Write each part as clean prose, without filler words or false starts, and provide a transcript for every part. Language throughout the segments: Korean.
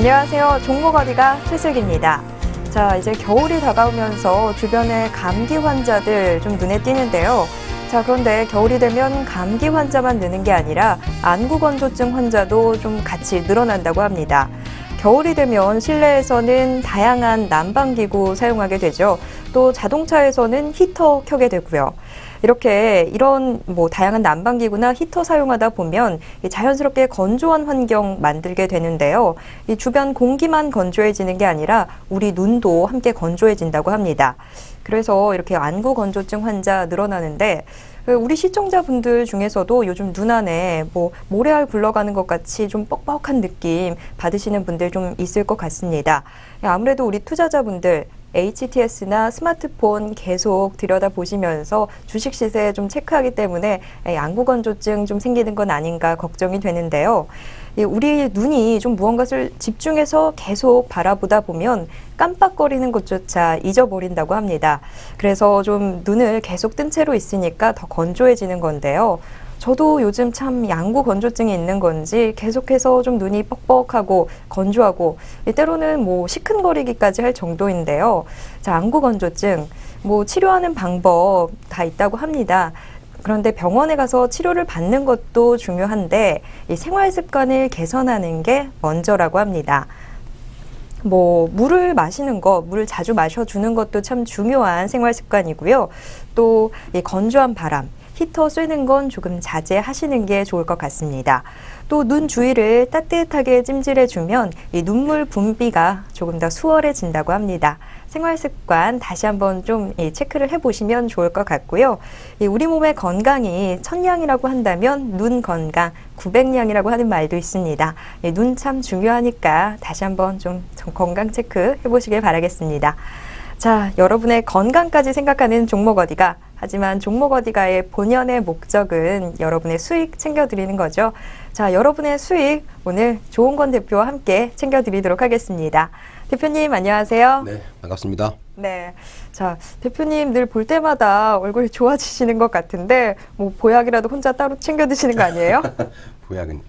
안녕하세요. 종목어디가 최슬기입니다. 자, 이제 겨울이 다가오면서 주변에 감기 환자들 좀 눈에 띄는데요. 자, 그런데 겨울이 되면 감기 환자만 느는 게 아니라 안구건조증 환자도 좀 같이 늘어난다고 합니다. 겨울이 되면 실내에서는 다양한 난방기구 사용하게 되죠. 또 자동차에서는 히터 켜게 되고요. 이렇게 이런 다양한 난방기구나 히터 사용하다 보면 자연스럽게 건조한 환경 만들게 되는데요. 이 주변 공기만 건조해지는 게 아니라 우리 눈도 함께 건조해진다고 합니다. 그래서 이렇게 안구 건조증 환자 늘어나는데 우리 시청자분들 중에서도 요즘 눈 안에 모래알 굴러가는 것 같이 좀 뻑뻑한 느낌 받으시는 분들 좀 있을 것 같습니다. 아무래도 우리 투자자분들 HTS나 스마트폰 계속 들여다보시면서 주식 시세 좀 체크하기 때문에 안구 건조증 좀 생기는 건 아닌가 걱정이 되는데요. 우리 눈이 좀 무언가를 집중해서 계속 바라보다 보면 깜빡거리는 것조차 잊어버린다고 합니다. 그래서 좀 눈을 계속 뜬 채로 있으니까 더 건조해지는 건데요. 저도 요즘 참 안구 건조증이 있는 건지 계속해서 좀 눈이 뻑뻑하고 건조하고 때로는 시큰거리기까지 할 정도인데요. 자, 안구 건조증 치료하는 방법 다 있다고 합니다. 그런데 병원에 가서 치료를 받는 것도 중요한데 이 생활 습관을 개선하는 게 먼저라고 합니다. 물을 마시는 거, 물을 자주 마셔주는 것도 참 중요한 생활 습관이고요. 또 이 건조한 바람, 히터 쐬는 건 조금 자제하시는 게 좋을 것 같습니다. 또 눈 주위를 따뜻하게 찜질해주면 이 눈물 분비가 조금 더 수월해진다고 합니다. 생활 습관 다시 한번 좀 체크를 해보시면 좋을 것 같고요. 우리 몸의 건강이 1000냥이라고 한다면 눈 건강 900냥이라고 하는 말도 있습니다. 눈 참 중요하니까 다시 한번 좀 건강 체크 해보시길 바라겠습니다. 자, 여러분의 건강까지 생각하는 종목어디가, 하지만 종목어디가의 본연의 목적은 여러분의 수익 챙겨드리는 거죠. 자, 여러분의 수익 오늘 조은권 대표와 함께 챙겨드리도록 하겠습니다. 대표님 안녕하세요. 네, 반갑습니다. 네, 자, 대표님 늘 볼 때마다 얼굴이 좋아지시는 것 같은데 보약이라도 혼자 따로 챙겨 드시는 거 아니에요? 보약은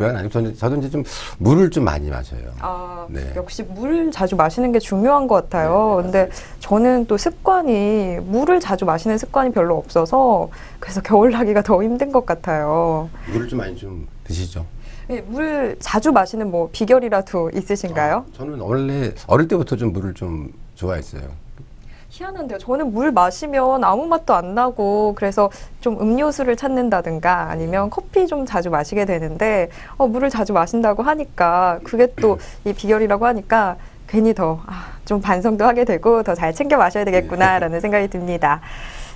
아니고 저도 이제 좀 물을 좀 많이 마셔요. 네. 역시 물 자주 마시는 게 중요한 것 같아요. 네, 근데 저는 또 습관이 물을 자주 마시는 습관이 별로 없어서 그래서 겨울 나기가 더 힘든 것 같아요. 물을 좀 많이 좀 드시죠. 네, 물 자주 마시는 비결이라도 있으신가요? 저는 원래 어릴 때부터 좀 물을 좀 좋아했어요. 희한한데요. 저는 물 마시면 아무 맛도 안 나고 그래서 좀 음료수를 찾는다든가 아니면 커피 좀 자주 마시게 되는데 물을 자주 마신다고 하니까 그게 또 이 비결이라고 하니까 괜히 더 좀 반성도 하게 되고 더 잘 챙겨 마셔야 되겠구나라는 생각이 듭니다.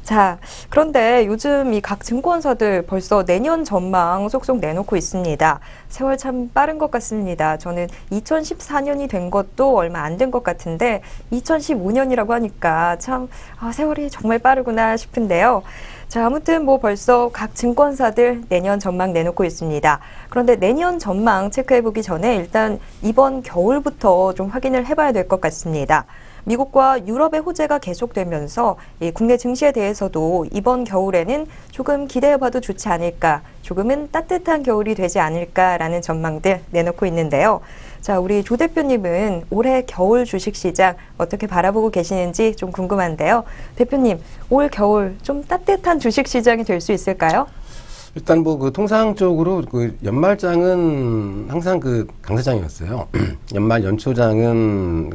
자, 그런데 요즘 이 각 증권사들 벌써 내년 전망 쏙쏙 내놓고 있습니다. 세월 참 빠른 것 같습니다. 저는 2014년이 된 것도 얼마 안 된 것 같은데 2015년이라고 하니까 참 세월이 정말 빠르구나 싶은데요. 자, 아무튼 벌써 각 증권사들 내년 전망 내놓고 있습니다. 그런데 내년 전망 체크해보기 전에 일단 이번 겨울부터 좀 확인을 해봐야 될 것 같습니다. 미국과 유럽의 호재가 계속되면서 국내 증시에 대해서도 이번 겨울에는 조금 기대해봐도 좋지 않을까, 조금은 따뜻한 겨울이 되지 않을까라는 전망들 내놓고 있는데요. 자, 우리 조 대표님은 올해 겨울 주식시장 어떻게 바라보고 계시는지 좀 궁금한데요. 대표님, 올 겨울 좀 따뜻한 주식시장이 될 수 있을까요? 일단 통상적으로 연말장은 항상 강세장이었어요. 연말 연초장은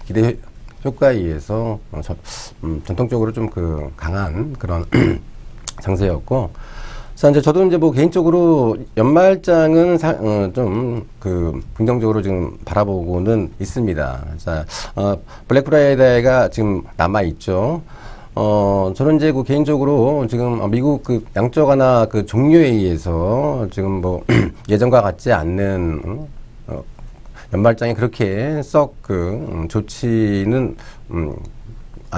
기대 효과에 의해서 전통적으로 좀 강한 그런 장세였고, 자, 이제 저도 이제 개인적으로 연말장은 좀 긍정적으로 지금 바라보고는 있습니다. 자, 블랙 프라이데이가 지금 남아 있죠. 저는 이제 개인적으로 지금 미국 양적 완화 종료에 의해서 지금 예전과 같지 않는 연말장이 그렇게 썩 좋지는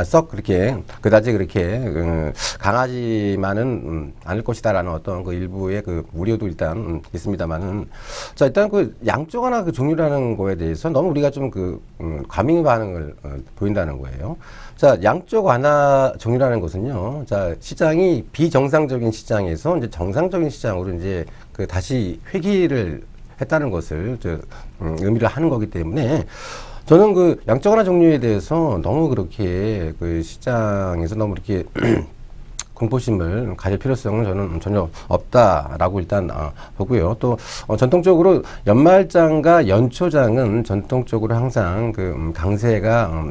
썩 그렇게 그다지 그렇게 강하지만은 않을 것이다라는 어떤 일부의 우려도 일단 있습니다만은, 자, 일단 양적 완화 종류라는 거에 대해서 너무 우리가 좀 과민 반응을 보인다는 거예요. 자, 양적 완화 종류라는 것은요, 자, 시장이 비정상적인 시장에서 이제 정상적인 시장으로 이제 다시 회귀를 했다는 것을 의미를 하는 거기 때문에 저는 그 양적 완화 종류에 대해서 너무 그렇게 그 시장에서 너무 이렇게 공포심을 가질 필요성은 저는 전혀 없다라고 일단 보고요. 또 전통적으로 연말장과 연초장은 전통적으로 항상 그 강세가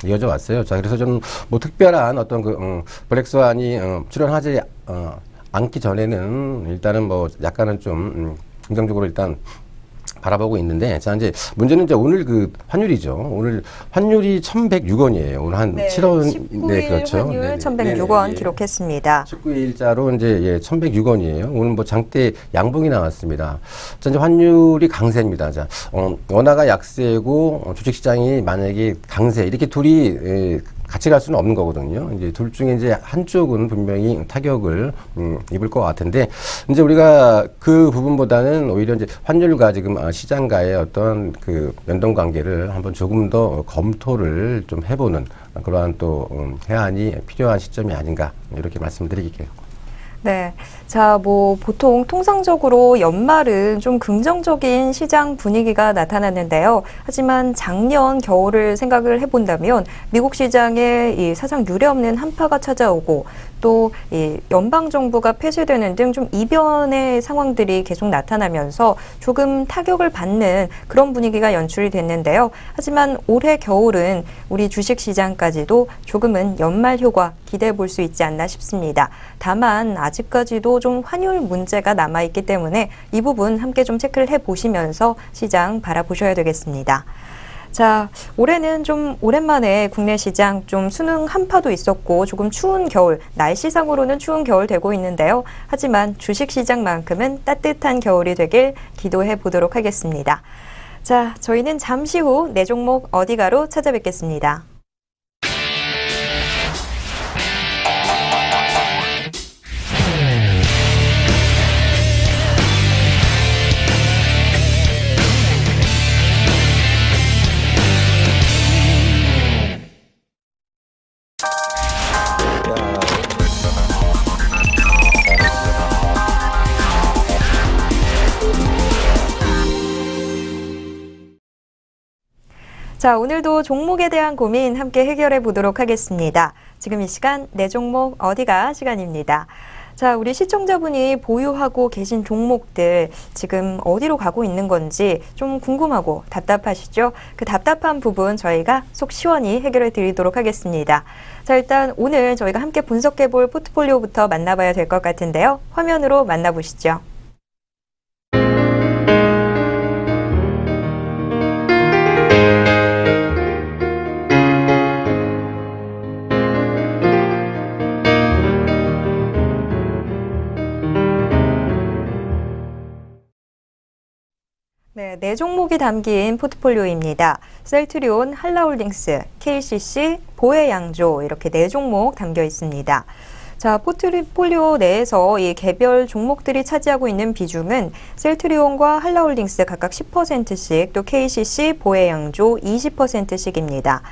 이어져 왔어요. 자, 그래서 저는 뭐 특별한 어떤 그 블랙스완이 출현하지 않기 전에는 일단은 뭐 약간은 좀 긍정적으로 일단 바라보고 있는데, 자, 이제 문제는 이제 오늘 그 환율이죠. 오늘 환율이 1,106원이에요. 오늘 한 7원. 19일 네, 그렇죠. 환율 네네. 1,106원 네네. 기록했습니다. 19일자로 이제 1,106원이에요. 오늘 뭐 장대 양봉이 나왔습니다. 자, 이제 환율이 강세입니다. 자, 원화가 약세고 주식시장이 만약에 강세 이렇게 둘이 같이 갈 수는 없는 거거든요. 이제 둘 중에 이제 한쪽은 분명히 타격을 입을 것 같은데, 이제 우리가 그 부분보다는 오히려 이제 환율과 지금 시장과의 어떤 그 연동 관계를 한번 조금 더 검토를 좀 해보는 그러한 또 해안이 필요한 시점이 아닌가 이렇게 말씀드릴게요. 네. 자, 뭐, 보통 통상적으로 연말은 좀 긍정적인 시장 분위기가 나타났는데요. 하지만 작년 겨울을 생각을 해본다면 미국 시장에 이 사상 유례없는 한파가 찾아오고 또 이 연방정부가 폐쇄되는 등 좀 이변의 상황들이 계속 나타나면서 조금 타격을 받는 그런 분위기가 연출이 됐는데요. 하지만 올해 겨울은 우리 주식시장까지도 조금은 연말 효과 기대해 볼 수 있지 않나 싶습니다. 다만 아직까지도 좀 환율 문제가 남아있기 때문에 이 부분 함께 좀 체크를 해보시면서 시장 바라보셔야 되겠습니다. 자, 올해는 좀 오랜만에 국내 시장 좀 수능 한파도 있었고 조금 추운 겨울, 날씨상으로는 추운 겨울 되고 있는데요. 하지만 주식시장만큼은 따뜻한 겨울이 되길 기도해 보도록 하겠습니다. 자, 저희는 잠시 후 내 종목 어디가로 찾아뵙겠습니다. 자, 오늘도 종목에 대한 고민 함께 해결해 보도록 하겠습니다. 지금 이 시간 내 종목 어디가 시간입니다. 자, 우리 시청자분이 보유하고 계신 종목들 지금 어디로 가고 있는 건지 좀 궁금하고 답답하시죠? 그 답답한 부분 저희가 속 시원히 해결해 드리도록 하겠습니다. 자, 일단 오늘 저희가 함께 분석해 볼 포트폴리오부터 만나봐야 될 것 같은데요. 화면으로 만나보시죠. 네, 네 종목이 담긴 포트폴리오입니다. 셀트리온, 한라홀딩스, KCC, 보혜양조 이렇게 네 종목 담겨 있습니다. 자, 포트폴리오 내에서 이 개별 종목들이 차지하고 있는 비중은 셀트리온과 한라홀딩스 각각 10%씩, 또 KCC, 보혜양조 20%씩입니다.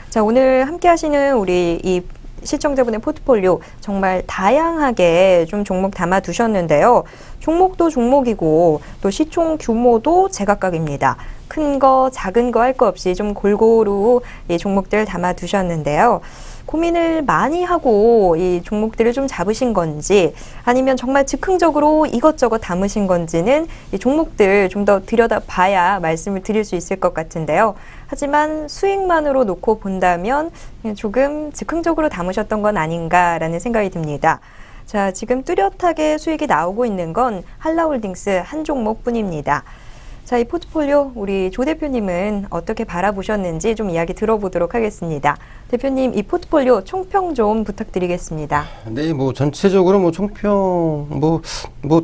자, 오늘 함께 하시는 우리 이 시청자분의 포트폴리오 정말 다양하게 좀 종목 담아 두셨는데요. 종목도 종목이고 또 시총 규모도 제각각입니다. 큰 거, 작은 거 할 거 없이 좀 골고루 이 종목들 담아 두셨는데요. 고민을 많이 하고 이 종목들을 좀 잡으신 건지 아니면 정말 즉흥적으로 이것저것 담으신 건지는 이 종목들 좀 더 들여다봐야 말씀을 드릴 수 있을 것 같은데요. 하지만 수익만으로 놓고 본다면 조금 즉흥적으로 담으셨던 건 아닌가라는 생각이 듭니다. 자, 지금 뚜렷하게 수익이 나오고 있는 건 한라홀딩스 한 종목뿐입니다. 자, 이 포트폴리오 우리 조 대표님은 어떻게 바라보셨는지 좀 이야기 들어보도록 하겠습니다. 대표님, 이 포트폴리오 총평 좀 부탁드리겠습니다. 네, 뭐 전체적으로 뭐 총평 뭐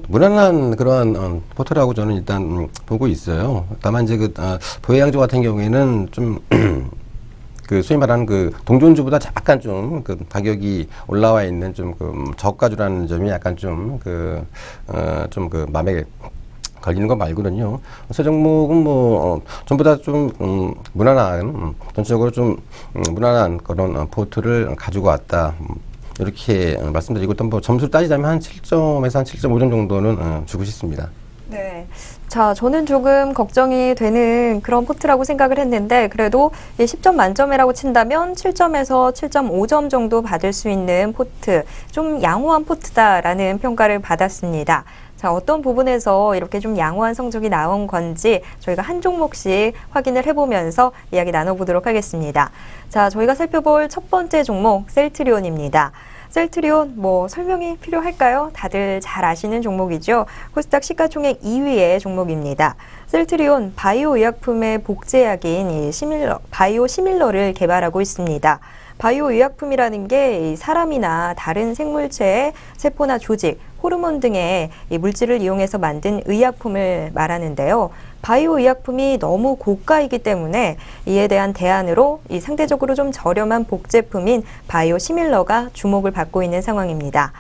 무난한 그러한 포트라고 저는 일단 보고 있어요. 다만 이제 그 보혜양조 같은 경우에는 좀 그 소위 말하는 그 동전주보다 약간 좀 그 가격이 올라와 있는 좀 그 저가주라는 점이 약간 좀 그 마음에 걸리는 거 말고는요. 세 종목은 뭐 전부 다 좀 무난한 전체적으로 좀 무난한 그런 포트를 가지고 왔다. 이렇게 말씀드리고 또 뭐 점수를 따지자면 한 7점에서 한 7.5점 정도는 주고 싶습니다. 네. 자, 저는 조금 걱정이 되는 그런 포트라고 생각을 했는데, 그래도 10점 만점이라고 친다면 7점에서 7.5점 정도 받을 수 있는 포트, 좀 양호한 포트다라는 평가를 받았습니다. 자, 어떤 부분에서 이렇게 좀 양호한 성적이 나온 건지 저희가 한 종목씩 확인을 해보면서 이야기 나눠보도록 하겠습니다. 자, 저희가 살펴볼 첫 번째 종목, 셀트리온입니다. 셀트리온 뭐 설명이 필요할까요? 다들 잘 아시는 종목이죠. 코스닥 시가총액 2위의 종목입니다. 셀트리온 바이오 의약품의 복제약인 이 바이오 시밀러를 개발하고 있습니다. 바이오 의약품이라는 게 사람이나 다른 생물체의 세포나 조직, 호르몬 등의 이 물질을 이용해서 만든 의약품을 말하는데요. 바이오 의약품이 너무 고가이기 때문에 이에 대한 대안으로 이 상대적으로 좀 저렴한 복제품인 바이오 시밀러가 주목을 받고 있는 상황입니다.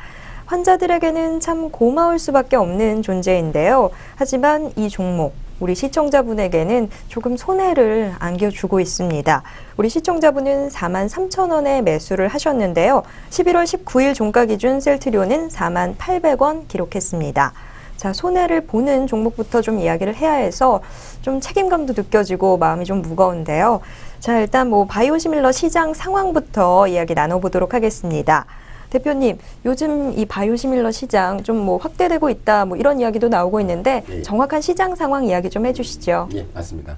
환자들에게는 참 고마울 수밖에 없는 존재인데요. 하지만 이 종목, 우리 시청자분에게는 조금 손해를 안겨주고 있습니다. 우리 시청자분은 43,000원에 매수를 하셨는데요. 11월 19일 종가 기준 셀트리온은 48,000원 기록했습니다. 자, 손해를 보는 종목부터 좀 이야기를 해야 해서 좀 책임감도 느껴지고 마음이 좀 무거운데요. 자, 일단 뭐 바이오시밀러 시장 상황부터 이야기 나눠보도록 하겠습니다. 대표님, 요즘 이 바이오시밀러 시장 좀 뭐 확대되고 있다, 뭐 이런 이야기도 나오고 있는데 예. 정확한 시장 상황 이야기 좀 해주시죠. 예, 맞습니다.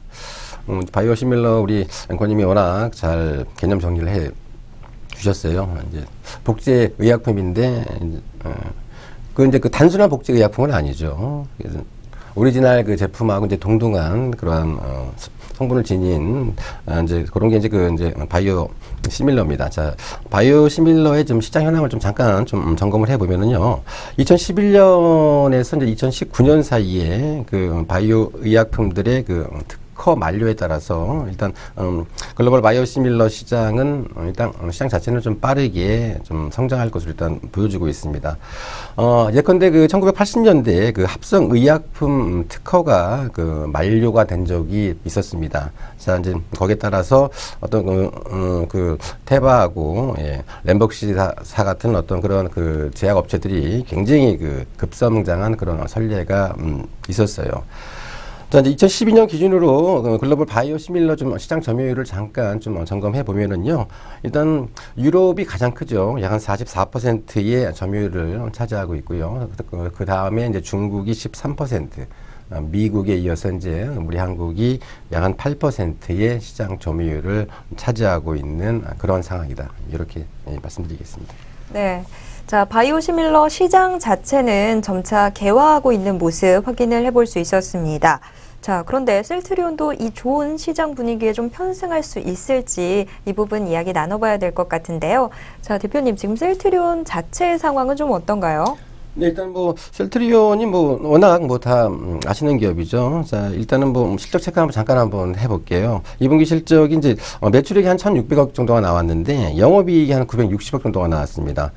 바이오시밀러 우리 앵커님이 워낙 잘 개념 정리를 해 주셨어요. 이제 복제 의약품인데 이제 그 단순한 복제 의약품은 아니죠. 그래서 오리지널 그 제품하고 이제 동등한 그러한 성분을 지닌 이제 그런 게 이제 이제 바이오 시밀러입니다. 자, 바이오 시밀러의 좀 시장 현황을 좀 잠깐 좀 점검을 해보면은요. 2011년에서 이제 2019년 사이에 그 바이오 의약품들의 그 특허 만료에 따라서 일단 글로벌 바이오시밀러 시장은 일단 시장 자체는 좀 빠르게 좀 성장할 것으로 일단 보여주고 있습니다. 예컨대 그 1980년대에 그 합성 의약품 특허가 그 만료가 된 적이 있었습니다. 자, 이제 거기에 따라서 어떤 그 테바하고 램벅시사 같은 어떤 그런 그 제약 업체들이 굉장히 그 급성장한 그런 선례가 있었어요. 자, 이제 2012년 기준으로 글로벌 바이오시밀러 좀 시장 점유율을 잠깐 좀 점검해 보면은요. 일단 유럽이 가장 크죠. 약 한 44%의 점유율을 차지하고 있고요. 그 다음에 이제 중국이 13%, 미국에 이어서 이제 우리 한국이 약 한 8%의 시장 점유율을 차지하고 있는 그런 상황이다. 이렇게 말씀드리겠습니다. 네. 자, 바이오시밀러 시장 자체는 점차 개화하고 있는 모습 확인을 해볼 수 있었습니다. 자, 그런데 셀트리온도 이 좋은 시장 분위기에 좀 편승할 수 있을지 이 부분 이야기 나눠봐야 될 것 같은데요. 자, 대표님, 지금 셀트리온 자체의 상황은 좀 어떤가요? 네, 일단 뭐 셀트리온이 뭐 워낙 뭐 다 아시는 기업이죠. 자, 일단은 뭐 실적 체크 한번 잠깐 한번 해볼게요. 2분기 실적이 이제 매출액이 한 1,600억 정도가 나왔는데 영업이익이 한 960억 정도가 나왔습니다.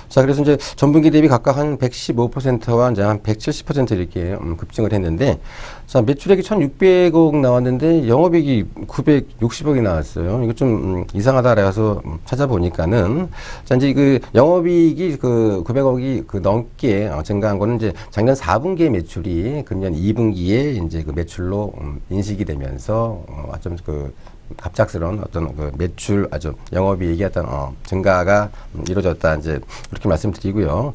자, 그래서 이제 전분기 대비 각각 한 115%와 이제 한 170% 이렇게 급증을 했는데, 자, 매출액이 1,600억 나왔는데 영업이익이 960억이 나왔어요. 이거 좀 이상하다라서 찾아보니까는, 자, 이제 그 영업이익이 그 900억이 그 넘게 증가한 거는 이제 작년 4분기의 매출이 금년 2분기에 이제 그 매출로 인식이 되면서 좀 그 갑작스러운 어떤 그 매출 아주 영업이익이 어떤 증가가 이루어졌다 이제 이렇게 말씀드리고요.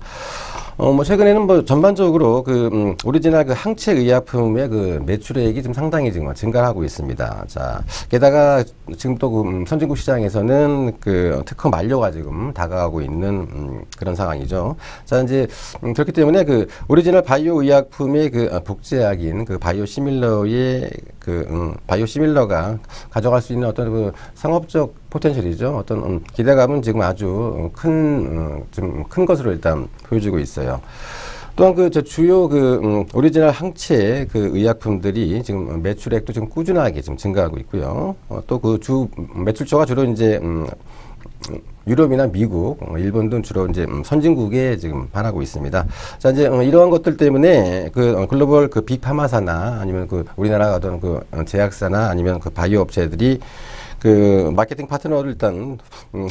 뭐 최근에는 뭐 전반적으로 그 오리지널 그 항체 의약품의 그 매출액이 좀 상당히 지금 증가하고 있습니다. 자, 게다가 지금 또 그 선진국 시장에서는 그 특허 만료가 지금 다가가고 있는 그런 상황이죠. 자, 이제 그렇기 때문에 그 오리지널 바이오 의약품의 그 복제약인 그 바이오 시밀러의 그 바이오 시밀러가 가져갈 수 있는 어떤 그 상업적 포텐셜이죠. 어떤 기대감은 지금 아주 좀 큰 것으로 일단 보여주고 있어요. 또한 그 주요 그 오리지널 항체 그 의약품들이 지금 매출액도 지금 꾸준하게 지금 증가하고 있고요. 또 그 매출처가 주로 이제 유럽이나 미국, 일본 등 주로 이제 선진국에 지금 반하고 있습니다. 자, 이제 이러한 것들 때문에 그 글로벌 그 빅파마사나 아니면 그 우리나라 어떤 그 제약사나 아니면 그 바이오 업체들이 그 마케팅 파트너를 일단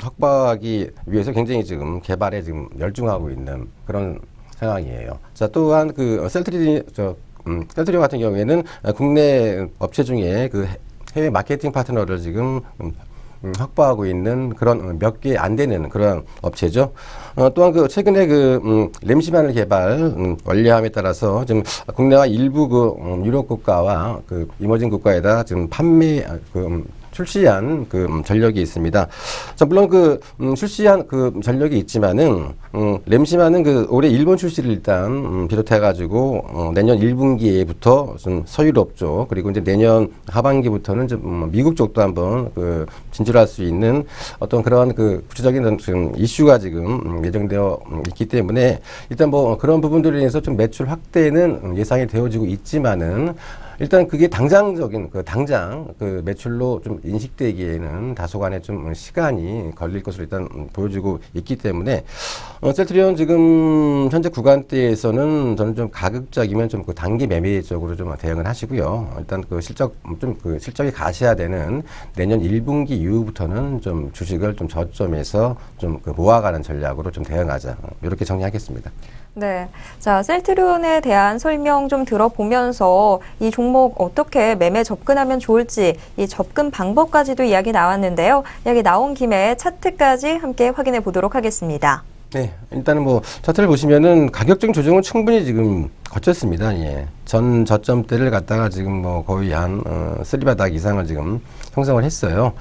확보하기 위해서 굉장히 지금 개발에 지금 열중하고 있는 그런 상황이에요. 자, 또한 그 셀트리온 같은 경우에는 국내 업체 중에 그 해외 마케팅 파트너를 지금 확보하고 있는 그런 몇 개 안 되는 그런 업체죠. 또한 그 최근에 그 램시만을 개발 완료함에 따라서 지금 국내와 일부 그 유럽 국가와 그 이머징 국가에다 지금 출시한 그 전력이 있습니다. 자, 물론 그 출시한 그 전력이 있지만은 램시만은 그 올해 일본 출시를 일단 비롯해가지고 내년 1분기에부터 좀 서유럽 쪽 그리고 이제 내년 하반기부터는 좀 미국 쪽도 한번 그 진출할 수 있는 어떤 그런 그 구체적인 지금 이슈가 지금 예정되어 있기 때문에 일단 뭐 그런 부분들에 대해서 좀 매출 확대는 예상이 되어지고 있지만은 일단 그게 당장 그 매출로 좀 인식되기에는 다소간의 좀 시간이 걸릴 것으로 일단 보여지고 있기 때문에 셀트리온 지금 현재 구간대에서는 저는 좀 가급적이면 좀 그 단기 매매 쪽으로 좀 대응을 하시고요. 일단 그 실적이 가셔야 되는 내년 1분기 이후부터는 좀 주식을 좀 저점에서 좀 그 모아가는 전략으로 좀 대응하자. 이렇게 정리하겠습니다. 네. 자, 셀트리온에 대한 설명 좀 들어보면서 이 종목 어떻게 매매 접근하면 좋을지 이 접근 방법까지도 이야기 나왔는데요. 이야기 나온 김에 차트까지 함께 확인해 보도록 하겠습니다. 네. 일단은 뭐 차트를 보시면은 가격적 조정은 충분히 지금 거쳤습니다. 예. 전 저점대를 갖다가 지금 뭐 거의 한 3바닥 이상을 지금 형성을 했어요.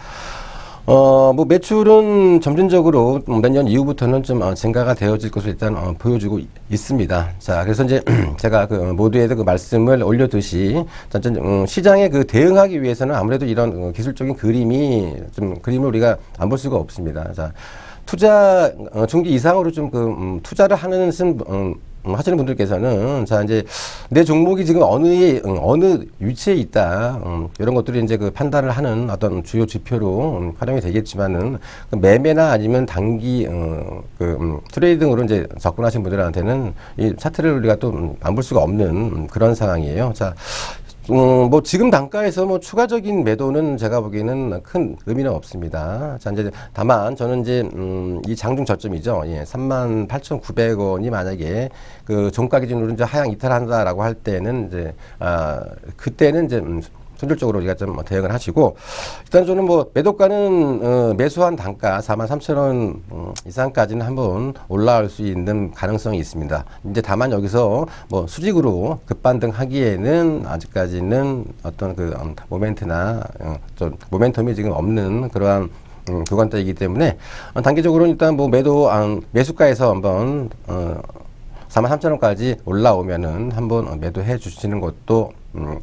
뭐 매출은 점진적으로 내년 이후부터는 좀 증가가 되어질 것으로 일단 보여주고 있습니다. 자, 그래서 이제 제가 그 모두에도 그 말씀을 올려두시 시장에 그 대응하기 위해서는 아무래도 이런 기술적인 그림을 우리가 안 볼 수가 없습니다. 자, 투자 중기 이상으로 좀 그 투자를 하시는 분들께서는 자 이제 내 종목이 지금 어느 위치에 있다 이런 것들이 이제 그 판단을 하는 어떤 주요 지표로 활용이 되겠지만은 그 매매나 아니면 단기 트레이딩으로 이제 접근하신 분들한테는 이 차트를 우리가 또 안 볼 수가 없는 그런 상황이에요. 자. 뭐 지금 단가에서 뭐 추가적인 매도는 제가 보기에는 큰 의미는 없습니다. 자, 이제 다만 저는 이제 이 장중 저점이죠. 예, 38,900원이 만약에 그 종가 기준으로 이제 하향 이탈한다라고 할 때는 이제 그때는 이제 선별적으로 우리가 좀 대응을 하시고 일단 저는 뭐 매도가는 매수한 단가 43,000원 이상까지는 한번 올라올 수 있는 가능성이 있습니다. 이제 다만 여기서 뭐 수직으로 급반등하기에는 아직까지는 어떤 그 모멘트나 좀 모멘텀이 지금 없는 그러한 구간대이기 때문에 단기적으로는 일단 뭐 매수가에서 한번 43,000원까지 올라오면은 한번 매도해 주시는 것도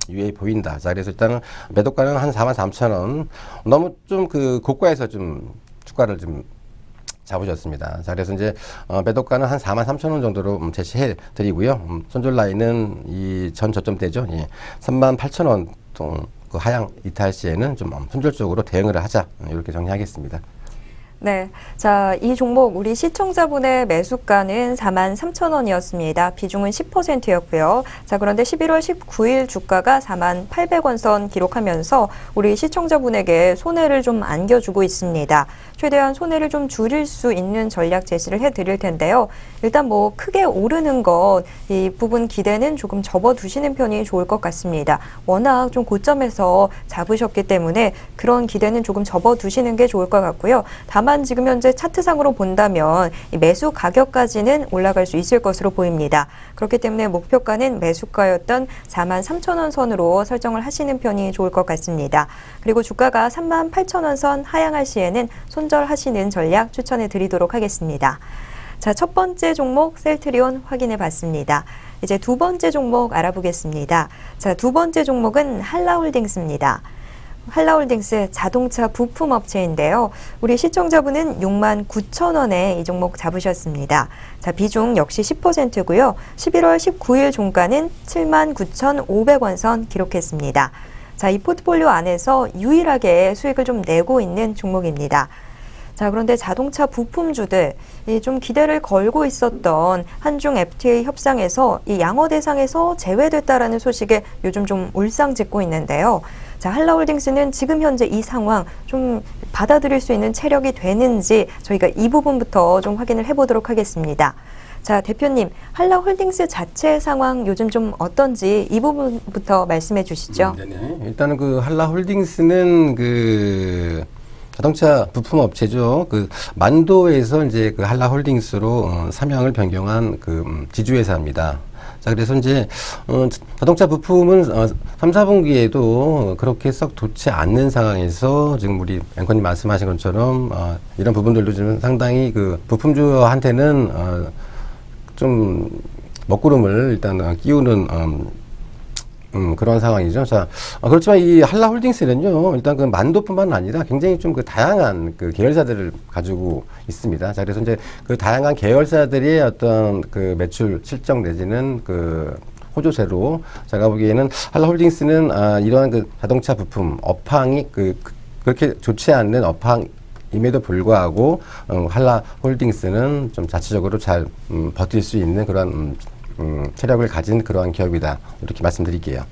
유의해 보인다. 자, 그래서 일단은 매도가는 한 43,000원. 너무 좀 그 고가에서 좀 주가를 좀 잡으셨습니다. 자, 그래서 이제 매도가는 한 43,000원 정도로 제시해 드리고요. 손절 라인은 이 전 저점대죠. 예. 38,000원 그 하향 이탈 시에는 좀 선절적으로 대응을 하자. 이렇게 정리하겠습니다. 네. 자, 이 종목 우리 시청자분의 매수가는 43,000원이었습니다. 비중은 10%였고요. 자, 그런데 11월 19일 주가가 48,000원 선 기록하면서 우리 시청자분에게 손해를 좀 안겨주고 있습니다. 최대한 손해를 좀 줄일 수 있는 전략 제시를 해드릴 텐데요. 일단 뭐 크게 오르는 것, 이 부분 기대는 조금 접어두시는 편이 좋을 것 같습니다. 워낙 좀 고점에서 잡으셨기 때문에 그런 기대는 조금 접어두시는 게 좋을 것 같고요. 다만 지금 현재 차트상으로 본다면 이 매수 가격까지는 올라갈 수 있을 것으로 보입니다. 그렇기 때문에 목표가는 매수가였던 43,000원 선으로 설정을 하시는 편이 좋을 것 같습니다. 그리고 주가가 38,000원 선 하향할 시에는 손절하시는 전략 추천해 드리도록 하겠습니다. 자, 첫 번째 종목 셀트리온 확인해 봤습니다. 이제 두 번째 종목 알아보겠습니다. 자, 두 번째 종목은 한라홀딩스입니다. 한라홀딩스 자동차 부품 업체인데요. 우리 시청자분은 69,000원에 이 종목 잡으셨습니다. 자, 비중 역시 10%고요. 11월 19일 종가는 79,500원 선 기록했습니다. 자, 이 포트폴리오 안에서 유일하게 수익을 좀 내고 있는 종목입니다. 자, 그런데 자동차 부품주들 좀 기대를 걸고 있었던 한중 FTA 협상에서 이 양호 대상에서 제외됐다라는 소식에 요즘 좀 울상짓고 있는데요. 자, 한라홀딩스는 지금 현재 이 상황 좀 받아들일 수 있는 체력이 되는지 저희가 이 부분부터 좀 확인을 해보도록 하겠습니다. 자, 대표님, 한라홀딩스 자체 상황 요즘 좀 어떤지 이 부분부터 말씀해 주시죠. 네네. 일단은 그 한라홀딩스는 그 자동차 부품 업체죠. 그 만도에서 이제 그 한라홀딩스로 사명을 변경한 그 지주회사입니다. 자, 그래서 이제 자동차 부품은 3, 4분기에도 그렇게 썩 좋지 않는 상황에서 지금 우리 앵커님 말씀하신 것처럼 이런 부분들도 좀 상당히 그 부품주한테는 좀 먹구름을 일단 끼우는 그런 상황이죠. 자, 그렇지만 이 한라홀딩스는요, 일단 그 만도뿐만 아니라 굉장히 좀 그 다양한 그 계열사들을 가지고 있습니다. 자, 그래서 이제 그 다양한 계열사들의 어떤 그 매출 실적 내지는 그 호조세로 제가 보기에는 한라홀딩스는 이러한 그 자동차 부품 업황이 그렇게 좋지 않는 업황임에도 불구하고 한라홀딩스는 좀 자체적으로 잘 버틸 수 있는 그런 체력을 가진 그러한 기업이다. 이렇게 말씀드릴게요.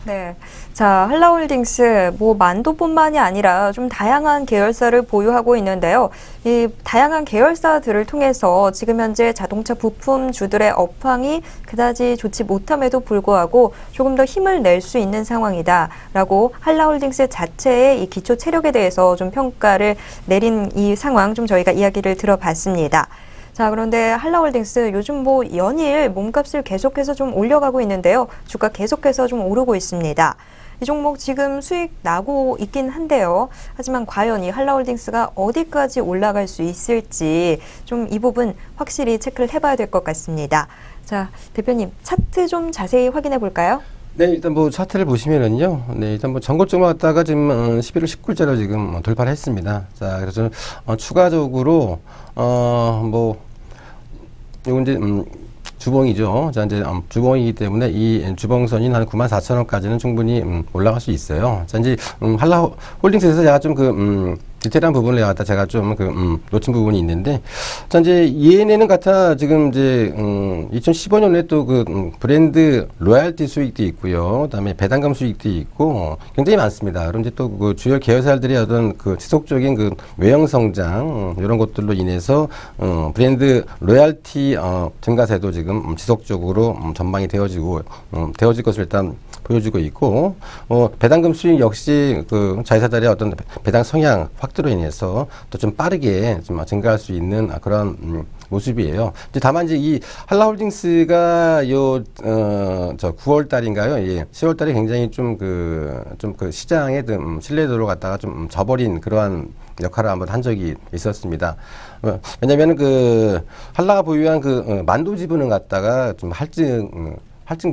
네. 자, 한라홀딩스, 만도뿐만이 아니라 좀 다양한 계열사를 보유하고 있는데요. 이 다양한 계열사들을 통해서 지금 현재 자동차 부품주들의 업황이 그다지 좋지 못함에도 불구하고 조금 더 힘을 낼 수 있는 상황이다라고 한라홀딩스 자체의 이 기초 체력에 대해서 좀 평가를 내린 이 상황 좀 저희가 이야기를 들어봤습니다. 자, 그런데 한라홀딩스 요즘 연일 몸값을 계속해서 좀 올려가고 있는데요. 주가 계속해서 좀 오르고 있습니다. 이 종목 지금 수익 나고 있긴 한데요. 하지만 과연 이 한라홀딩스가 어디까지 올라갈 수 있을지 좀 이 부분 확실히 체크를 해봐야 될 것 같습니다. 자, 대표님 차트 좀 자세히 확인해 볼까요? 네, 일단 차트를 보시면은요. 네, 일단 전고점을 갖다가 지금 11월 19일자로 지금 돌파를 했습니다. 자, 그래서 추가적으로 요건 이제 주봉이죠. 자, 이제 주봉이기 때문에 이 주봉선인 한 94,000원까지는 충분히 올라갈 수 있어요. 자, 이제 한라홀딩스에서 제가 좀 디테일한 부분을 갖다 제가 좀 놓친 부분이 있는데, 자, 이제 ENN은 같아 지금 이제 2015년에 또 브랜드 로얄티 수익도 있고요. 그다음에 배당금 수익도 있고 굉장히 많습니다. 그럼 이제 또 그 주요 계열사들의 어떤 그 지속적인 그 외형 성장 이런 것들로 인해서 브랜드 로얄티 증가세도 지금 지속적으로 전망이 되어질 것을 일단 보여주고 있고, 배당금 수익 역시 그 자회사들의 어떤 배당 성향 확대로 인해서 또 좀 빠르게 좀 증가할 수 있는 그런 모습이에요. 이제 다만 이제 이 한라홀딩스가 9월 달인가요? 예. 10월 달에 굉장히 좀 그 시장의 신뢰도를 갖다가 좀 저버린 그러한 역할을 한번 한 적이 있었습니다. 왜냐면은 한라가 보유한 만도 지분을 갖다가 좀 할증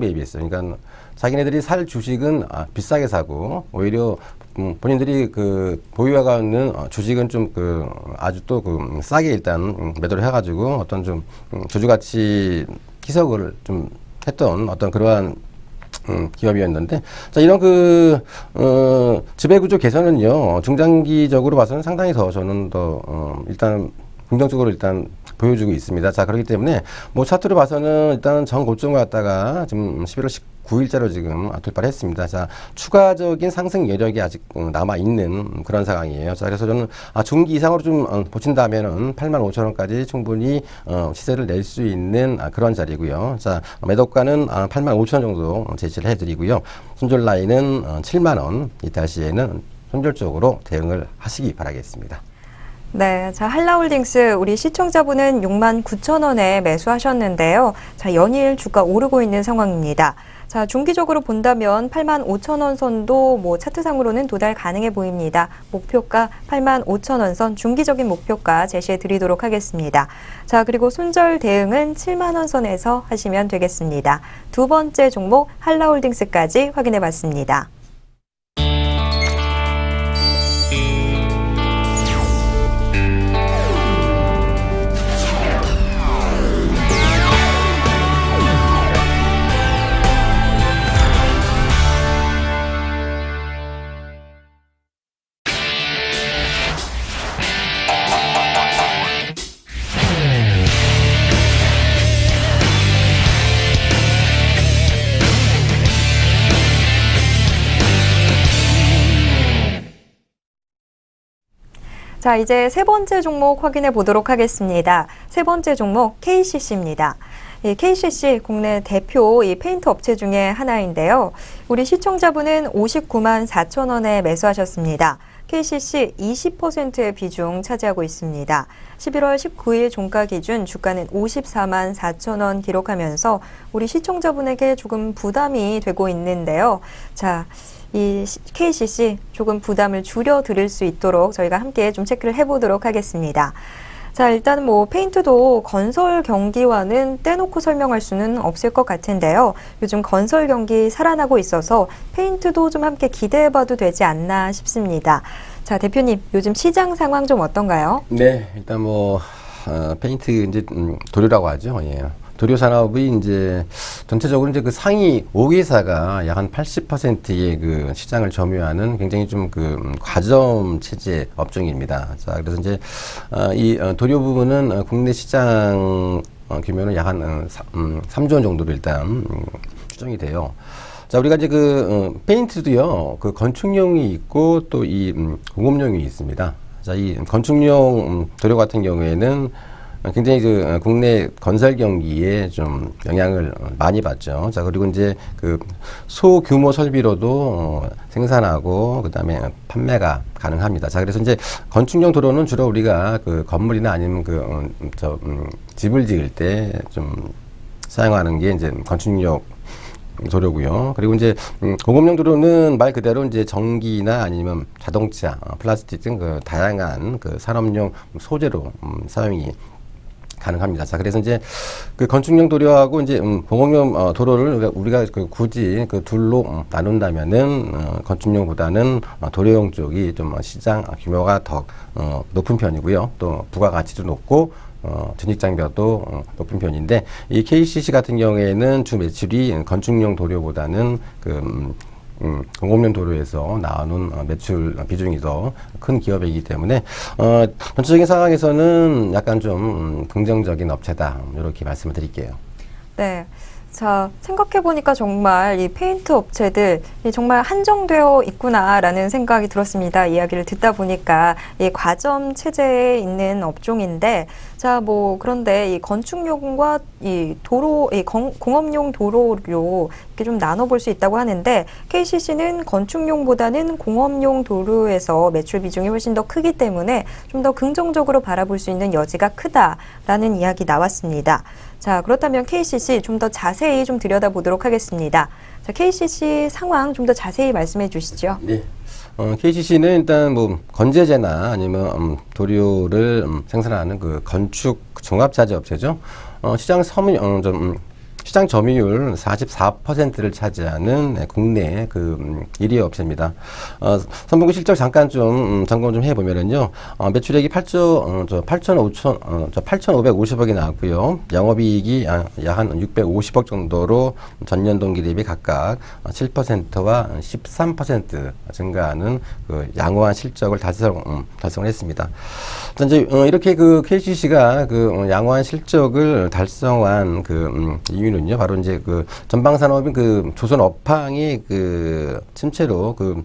배입했어요. 그러니까 자기네들이 살 주식은 비싸게 사고 오히려 본인들이 보유하고 있는 주식은 좀 아주 또 싸게 일단 매도를 해가지고 어떤 좀 주주가치 희석을 좀 했던 어떤 그러한 기업이었는데, 자, 이런 지배구조 개선은요, 중장기적으로 봐서는 상당히 저는 일단 긍정적으로 일단 보여주고 있습니다. 자, 그렇기 때문에 차트로 봐서는 일단 전 고점을 갖다가 지금 11월 19일자로 지금 돌파를 했습니다. 자, 추가적인 상승 여력이 아직 남아 있는 그런 상황이에요. 자, 그래서 저는 중기 이상으로 좀 보신다면은 85,000원까지 충분히 시세를 낼 수 있는 그런 자리고요. 자, 매도가는 85,000원 정도 제시를 해드리고요. 손절 라인은 7만원. 이탈 시에는 손절적으로 대응을 하시기 바라겠습니다. 네, 자, 한라홀딩스 우리 시청자분은 69,000원에 매수하셨는데요. 자, 연일 주가 오르고 있는 상황입니다. 자, 중기적으로 본다면 85,000원 선도 차트상으로는 도달 가능해 보입니다. 목표가 85,000원 선 중기적인 목표가 제시해 드리도록 하겠습니다. 자, 그리고 손절 대응은 7만원 선에서 하시면 되겠습니다. 두 번째 종목 한라홀딩스까지 확인해 봤습니다. 자, 이제 세 번째 종목 확인해 보도록 하겠습니다. 세 번째 종목 KCC입니다. 이 KCC 국내 대표 이 페인트 업체 중에 하나인데요. 우리 시청자분은 59만 4천 원에 매수하셨습니다. KCC 20%의 비중 차지하고 있습니다. 11월 19일 종가 기준 주가는 54만 4천 원 기록하면서 우리 시청자분에게 조금 부담이 되고 있는데요. 자, 이 KCC 조금 부담을 줄여 드릴 수 있도록 저희가 함께 좀 체크를 해보도록 하겠습니다. 자, 일단 뭐 페인트도 건설 경기와는 떼놓고 설명할 수는 없을 것 같은데요. 요즘 건설 경기 살아나고 있어서 페인트도 좀 함께 기대해봐도 되지 않나 싶습니다. 자, 대표님, 요즘 시장 상황 좀 어떤가요? 네, 일단 뭐 페인트 이제 도료라고 하죠. 예. 도료 산업이 이제 전체적으로 이제 그 상위 5개사가 약 한 80%의 그 시장을 점유하는 굉장히 좀 그 과점 체제 업종입니다. 자, 그래서 이제 이 도료 부분은 국내 시장 규모는 약 한 3조 원 정도로 일단 추정이 돼요. 자, 우리가 이제 그 페인트도요, 그 건축용이 있고 또 이 공업용이 있습니다. 자, 이 건축용 도료 같은 경우에는 굉장히 그 국내 건설 경기에 좀 영향을 많이 받죠. 자, 그리고 이제 그 소규모 설비로도 생산하고 그다음에 판매가 가능합니다. 자, 그래서 이제 건축용 도로는 주로 우리가 그 건물이나 아니면 그 집을 지을 때 좀 사용하는 게 이제 건축용 도료고요. 그리고 이제 공업용 도료는 말 그대로 이제 전기나 아니면 자동차, 플라스틱 등 그 다양한 그 산업용 소재로 사용이 가능합니다. 자, 그래서 이제 그 건축용 도료하고 이제 공업용 도료를 우리가 그 굳이 그 둘로 나눈다면은 건축용보다는 도료용 쪽이 좀 시장 규모가 더 높은 편이고요. 또 부가가치도 높고 전직 장벽도 높은 편인데, 이 KCC 같은 경우에는 주 매출이 건축용 도료보다는 그 공업용 도료에서 나오는 매출 비중이 더 큰 기업이기 때문에 전체적인 상황에서는 약간 좀 긍정적인 업체다, 이렇게 말씀을 드릴게요. 네. 자, 생각해보니까 정말 이 페인트 업체들 정말 한정되어 있구나라는 생각이 들었습니다. 이야기를 듣다 보니까 이 과점 체제에 있는 업종인데, 자, 뭐 그런데 이 건축용과 이 도로, 이 공업용 도로로 이렇게 좀 나눠볼 수 있다고 하는데, KCC는 건축용보다는 공업용 도로에서 매출 비중이 훨씬 더 크기 때문에 좀 더 긍정적으로 바라볼 수 있는 여지가 크다라는 이야기 나왔습니다. 자, 그렇다면 KCC 좀 더 자세히 좀 들여다보도록 하겠습니다. 자, KCC 상황 좀 더 자세히 말씀해 주시죠. 네. KCC는 일단 뭐 건재재나 아니면 도료를 생산하는 그 건축 종합자재 업체죠. 시장 점유율 44%를 차지하는 국내 그 1위 업체입니다. 선분기 실적 잠깐 좀 점검 좀 해보면은요, 매출액이 8,550억이 나왔고요. 영업이익이 약 한 650억 정도로 전년 동기 대비 각각 7%와 13% 증가하는 그 양호한 실적을 달성을 했습니다. 이제 이렇게 그 KCC가 그 양호한 실적을 달성한 그 이유는요, 바로 이제 그 전방 산업인 그 조선 업황의 그 침체로 그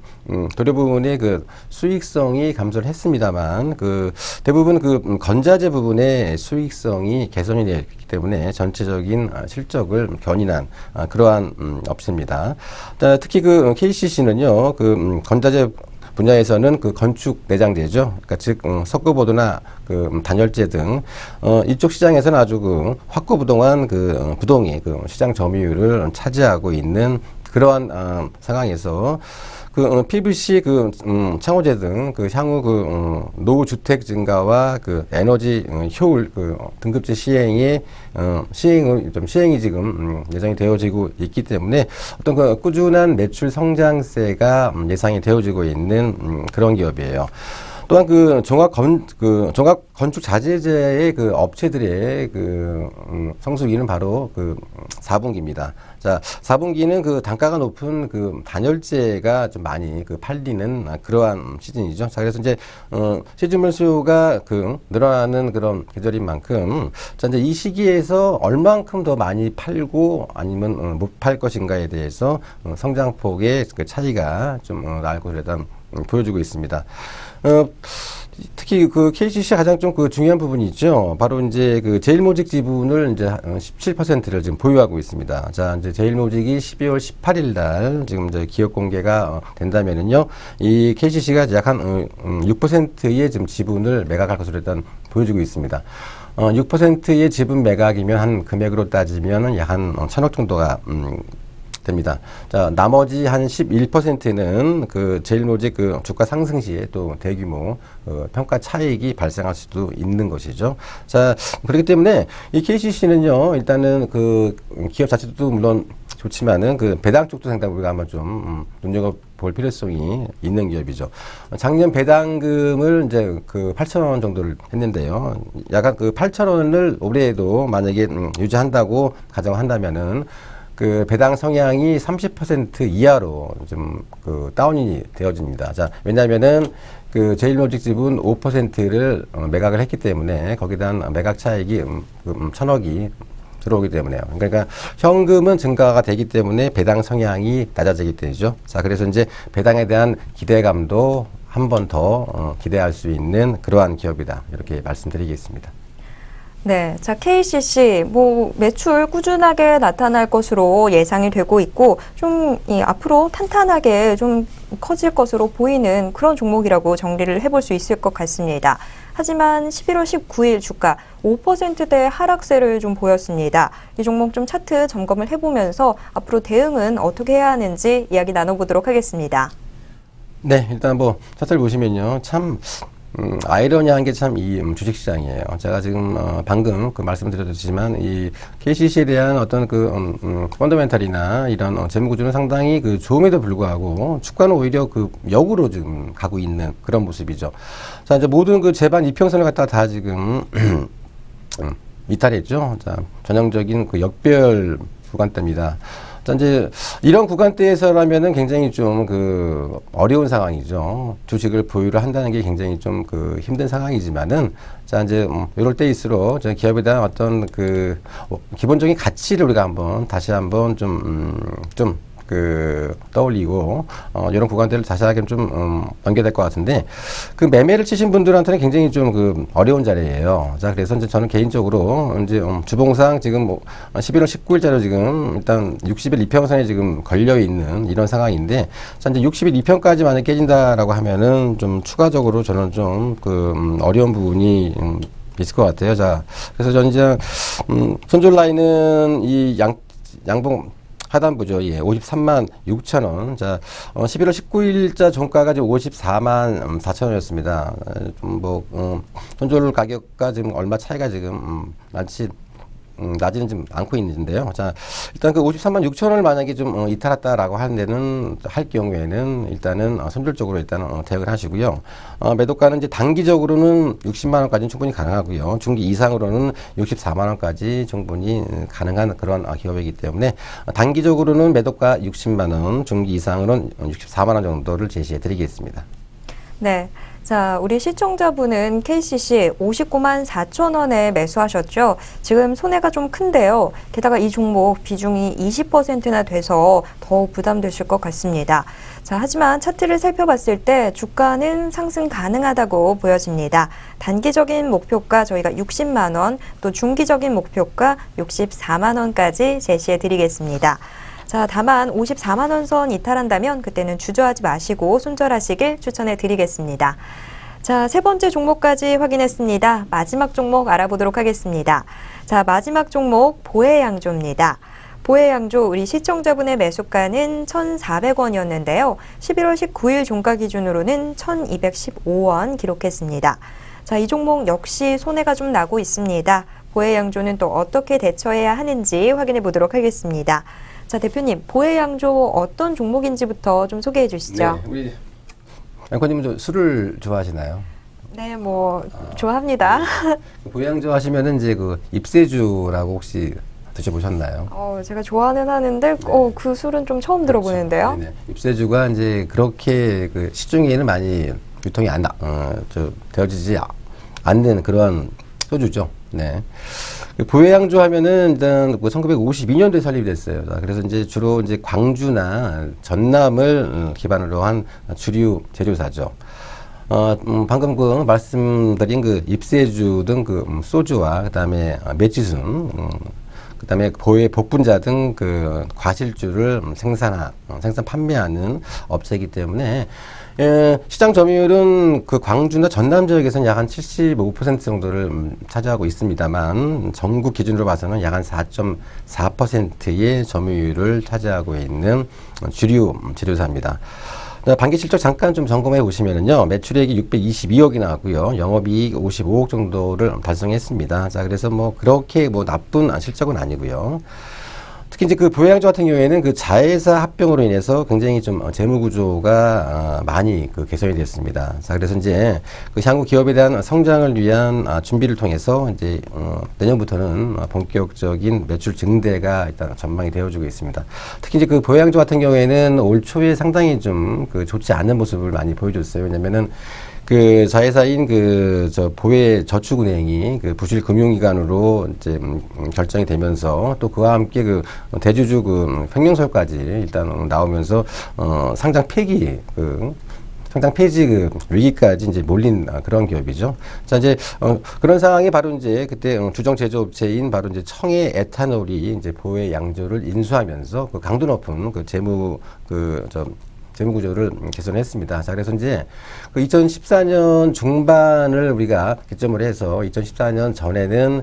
도료 부분의 그 수익성이 감소를 했습니다만, 그 대부분 그 건자재 부분의 수익성이 개선이 됐기 때문에 전체적인 실적을 견인한 그러한 업체입니다. 특히 그 KCC는요, 그 건자재 분야에서는 그 건축 내장재죠. 그러니까 즉 석고보드나 그 단열재 등 이쪽 시장에서는 아주 그 확고부동한 그 부동의 그 시장 점유율을 차지하고 있는 그러한 상황에서 그 PVC 그 창호재 등 그 향후 그 노후 주택 증가와 그 에너지 효율 그 등급제 시행이 지금 예정이 되어지고 있기 때문에 어떤 그 꾸준한 매출 성장세가 예상이 되어지고 있는 그런 기업이에요. 또한 그 종합 건축 자재재의 그 업체들의 그 성수기는 바로 그 4분기입니다. 자, 4분기는 그 단가가 높은 그 단열재가 좀 많이 그 팔리는 그러한 시즌이죠. 자, 그래서 이제 시주물 수요가 그 늘어나는 그런 계절인 만큼, 자, 이제 이 시기에서 얼만큼 더 많이 팔고 아니면 못 팔 것인가에 대해서 성장폭의 그 차이가 좀 날 것이다 보여주고 있습니다. 특히 그 KCC 가장 좀 그 중요한 부분이 있죠. 바로 이제 그 제일모직 지분을 이제 17%를 지금 보유하고 있습니다. 자, 이제 제일모직이 12월 18일 날 지금 이제 기업 공개가 된다면은요, 이 KCC가 약 한 6%의 지금 지분을 매각할 것으로 일단 보여주고 있습니다. 6%의 지분 매각이면 한 금액으로 따지면은 약 한 1,000억 정도가 됩니다. 자, 나머지 한 11%는 그 제일모직 그 주가 상승 시에 또 대규모 평가 차익이 발생할 수도 있는 것이죠. 자, 그렇기 때문에 이 KCC는요, 일단은 그 기업 자체도 물론 좋지만은 그 배당 쪽도 상당히 우리가 한번 좀 눈여겨볼 필요성이 있는 기업이죠. 작년 배당금을 이제 그 8,000원 정도를 했는데요. 약간 그 8,000원을 올해에도 만약에 유지한다고 가정한다면은 그 배당 성향이 30% 이하로 좀 그 다운이 되어집니다. 자, 왜냐하면은 그 제일모직 지분 5%를 매각을 했기 때문에 거기에 대한 매각 차익이 1,000억이 들어오기 때문에요. 그러니까 현금은 증가가 되기 때문에 배당 성향이 낮아지게 되죠. 자, 그래서 이제 배당에 대한 기대감도 한 번 더 기대할 수 있는 그러한 기업이다. 이렇게 말씀드리겠습니다. 네, 자, KCC 뭐 매출 꾸준하게 나타날 것으로 예상이 되고 있고 좀 앞으로 탄탄하게 좀 커질 것으로 보이는 그런 종목이라고 정리를 해볼 수 있을 것 같습니다. 하지만 11월 19일 주가 5%대 하락세를 좀 보였습니다. 이 종목 좀 차트 점검을 해보면서 앞으로 대응은 어떻게 해야 하는지 이야기 나눠보도록 하겠습니다. 네, 일단 뭐 차트를 보시면요, 참 아이러니한 게 참 이 주식시장이에요. 제가 지금 방금 그 말씀드렸지만 이 KCC에 대한 어떤 그 펀더멘탈이나 이런 재무구조는 상당히 그 좋음에도 불구하고 주가는 오히려 그 역으로 지금 가고 있는 그런 모습이죠. 자, 이제 모든 그 제반 이평선을 갖다가 다 지금 이탈했죠. 자, 전형적인 그 역별 구간대입니다. 자, 이제 이런 구간대에서라면은 굉장히 좀 그 어려운 상황이죠. 주식을 보유를 한다는 게 굉장히 좀 그 힘든 상황이지만은, 자, 이제 이럴 때일수록 저 기업에 대한 어떤 그 기본적인 가치를 우리가 한번 다시 한번 좀 떠올리고, 이런 구간들을 자세하게 좀, 넘겨야 될 것 같은데, 그 매매를 치신 분들한테는 굉장히 좀 그 어려운 자리예요. 자, 그래서 이제 저는 개인적으로 이제, 주봉상 지금 뭐, 11월 19일자로 지금 일단 60일 이평선에 지금 걸려있는 이런 상황인데, 자, 이제 60일 이평까지 만약 깨진다라고 하면은 좀 추가적으로 저는 좀 그, 어려운 부분이, 있을 것 같아요. 자, 그래서 저는 이제, 손절 라인은 이 양봉, 하단부죠. 예, 53만 6천 원. 자, 11월 19일자 종가가 지금 54만 4천 원이었습니다. 좀 손절 가격과 지금 얼마 차이가 지금 나지는 좀 않고 있는데요. 자, 일단 그 53만 6천 원을 만약에 좀 이탈했다라고 할 경우에는 일단은 선별적으로 일단 대응을 하시고요. 매도가는 이제 단기적으로는 60만 원까지는 충분히 가능하고요. 중기 이상으로는 64만 원까지 충분히 가능한 그런 기업이기 때문에 단기적으로는 매도가 60만 원, 중기 이상으로는 64만 원 정도를 제시해 드리겠습니다. 네. 자, 우리 시청자분은 KCC 59만 4천 원에 매수하셨죠. 지금 손해가 좀 큰데요. 게다가 이 종목 비중이 20%나 돼서 더 부담되실 것 같습니다. 자, 하지만 차트를 살펴봤을 때 주가는 상승 가능하다고 보여집니다. 단기적인 목표가 저희가 60만 원, 또 중기적인 목표가 64만 원까지 제시해 드리겠습니다. 자, 다만 54만 원 선 이탈한다면 그때는 주저하지 마시고 손절하시길 추천해 드리겠습니다. 자, 세 번째 종목까지 확인했습니다. 마지막 종목 알아보도록 하겠습니다. 자, 마지막 종목 보혜양조입니다. 보혜양조 우리 시청자분의 매수가는 1,400원이었는데요. 11월 19일 종가 기준으로는 1,215원 기록했습니다. 자, 이 종목 역시 손해가 좀 나고 있습니다. 보혜양조는 또 어떻게 대처해야 하는지 확인해 보도록 하겠습니다. 자, 대표님, 보혜양조 어떤 종목인지부터 좀 소개해 주시죠. 네, 우리 앵커님은 술을 좋아하시나요? 네, 좋아합니다. 보양조 하시면은 이제 그 입세주라고 혹시 드셔보셨나요? 제가 좋아는 하는데, 네. 그 술은 좀 처음 들어보는데요. 네네. 입세주가 이제 그렇게 그 시중에는 많이 유통이 되어지지 않는 그런 소주죠. 네. 보혜양조 하면은 일단 1952년도에 설립이 됐어요. 그래서 이제 주로 이제 광주나 전남을 기반으로 한 주류 제조사죠. 방금 그 말씀드린 그 잎새주 등 그 소주와 그다음에 매지순, 그다음에 보혜 복분자 등 그 과실주를 생산 판매하는 업체이기 때문에 시장 점유율은 그 광주나 전남 지역에서는 약 한 75% 정도를 차지하고 있습니다만 전국 기준으로 봐서는 약 한 4.4%의 점유율을 차지하고 있는 주류 제조사입니다. 반기 실적 잠깐 좀 점검해 보시면은요, 매출액이 622억이 나왔고요, 영업이익 55억 정도를 달성했습니다. 자, 그래서 뭐 그렇게 뭐 나쁜 실적은 아니고요. 특히 이제 그 보혜양조 같은 경우에는 그 자회사 합병으로 인해서 굉장히 좀 재무 구조가 많이 그 개선이 됐습니다. 자, 그래서 이제 그 향후 기업에 대한 성장을 위한 준비를 통해서 이제 내년부터는 본격적인 매출 증대가 일단 전망이 되어지고 있습니다. 특히 이제 그 보혜양조 같은 경우에는 올 초에 상당히 좀 그 좋지 않은 모습을 많이 보여줬어요. 왜냐면은 그 자회사인 저 보혜 저축은행이 그 부실 금융기관으로 이제 결정이 되면서 또 그와 함께 그 대주주 그 횡령설까지 일단 나오면서 상장 폐지 그 위기까지 이제 몰린 그런 기업이죠. 자, 이제 그런 상황이 바로 이제 그때 주정 제조업체인 바로 이제 청해 에탄올이 이제 보혜 양조를 인수하면서 그 강도 높은 그 재무 구조를 개선했습니다. 자, 그래서 이제 그 2014년 중반을 우리가 기점으로 해서 2014년 전에는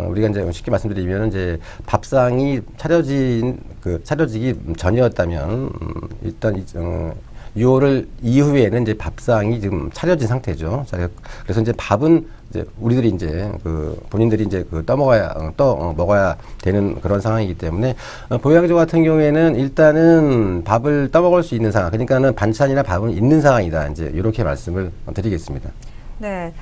우리가 이제 쉽게 말씀드리면 이제 밥상이 차려지기 전이었다면 일단 6월 이후에는 이제 밥상이 지금 차려진 상태죠. 자, 그래서 이제 밥은 이제 우리들이 이제 본인들이 이제 먹어야 되는 그런 상황이기 때문에 보혜양조 같은 경우에는 일단은 밥을 떠먹을 수 있는 상황, 그러니까는 반찬이나 밥은 있는 상황이다. 이제 이렇게 말씀을 드리겠습니다. 네.